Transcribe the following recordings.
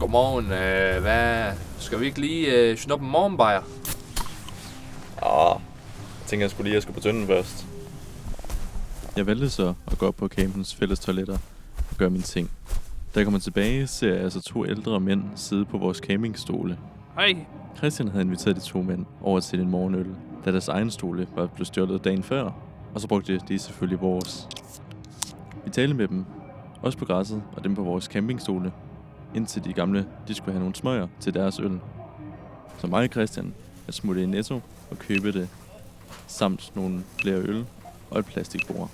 Godmorgen. Hvad? Skal vi ikke lige snuppe en morgenbajer? Jeg tænker, jeg skulle på tønden først. Jeg valgte så at gå op på campens fælles toiletter og gøre mine ting. Da jeg kommer tilbage, ser jeg altså 2 ældre mænd sidde på vores campingstole. Hej. Christian havde inviteret de 2 mænd over til en morgenøl, da deres egen stole var blevet stjålet dagen før, og så brugte de selvfølgelig vores. Vi talte med dem, også på græsset og dem på vores campingstole, indtil de gamle de skulle have nogle smøger til deres øl. Så mig og Christian at smutte i Netto og købe det, samt nogle flere øl og et plastikbord.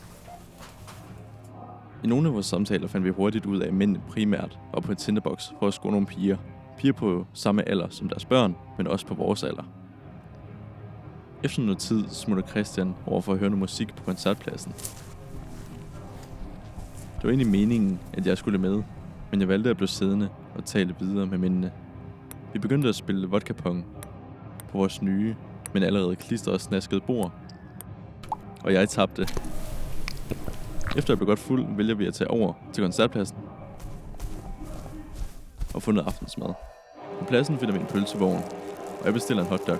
I nogle af vores samtaler fandt vi hurtigt ud af, at mændene primært var på en tinderboks for at score nogle piger. Piger på samme alder som deres børn, men også på vores alder. Efter noget tid smutter Christian over for at høre noget musik på koncertpladsen. Det var egentlig meningen, at jeg skulle med, men jeg valgte at blive siddende og tale videre med mændene. Vi begyndte at spille vodka-pong på vores nye, men allerede klistret og snaskede bord, og jeg tabte. Efter jeg blev godt fuld, vælger vi at tage over til koncertpladsen og få noget aftensmad. På pladsen finder vi en pølsevogn, og jeg bestiller en hotdog.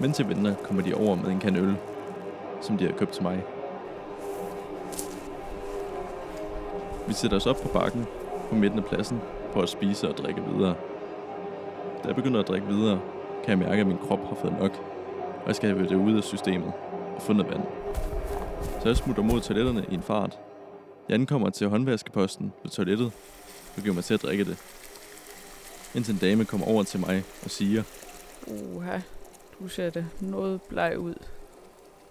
Mens jeg venter, kommer de over med en kan øl, som de har købt til mig. Vi sætter os op på bakken på midten af pladsen for at spise og drikke videre. Da jeg begynder at drikke videre, kan jeg mærke, at min krop har fået nok, og jeg skal have det ud af systemet og få noget vand. Så jeg smutter mod toiletterne i en fart. Jeg ankommer til håndvaskeposten ved toilettet og giver mig til at drikke det. Indtil en dame kommer over til mig og siger: Uha, du ser det noget bleg ud.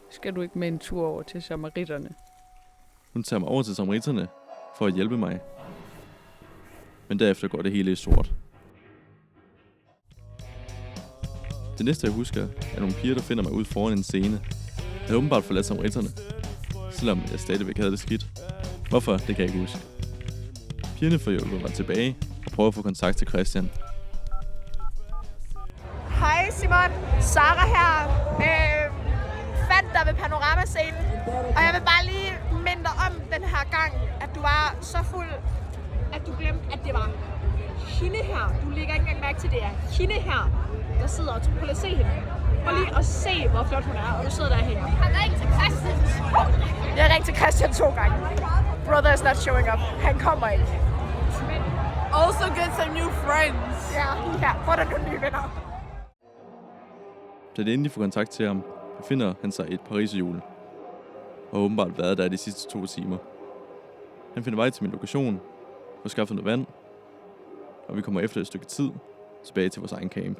Skal du ikke med en tur over til samaritterne? Hun tager mig over til samaritterne for at hjælpe mig. Men derefter går det hele i sort. Det næste jeg husker er nogle piger, der finder mig ud foran en scene. Jeg havde åbenbart forladt samaritterne, selvom jeg stadigvæk havde det skidt. Hvorfor, det kan jeg ikke huske. Pigerne får hjulpet mig tilbage og prøver at få kontakt til Christian. Hej Simon, Sara her. Fandt dig ved panoramascenen, og jeg vil bare lige minde dig om den her gang, at du var så fuld, at du glemte, at det var hende her. Du lægger ikke engang mærke til, det er hende her, der sidder og prøv at se hende. Prøv lige at se, hvor flot hun er, og du sidder der og hænger. Jeg har ringet til Christian. Jeg har ringet til Christian 2 gange. Brother is not showing up. Han kommer ikke. Also get some new friends. Ja, hvor er der nogle nye venner. Da det endelig får kontakt til ham, befinder han sig i et pariserhjul, og har åbenbart været der de sidste 2 timer. Han finder vej til min lokation, får skaffet noget vand, og vi kommer efter et stykke tid tilbage til vores egen camp.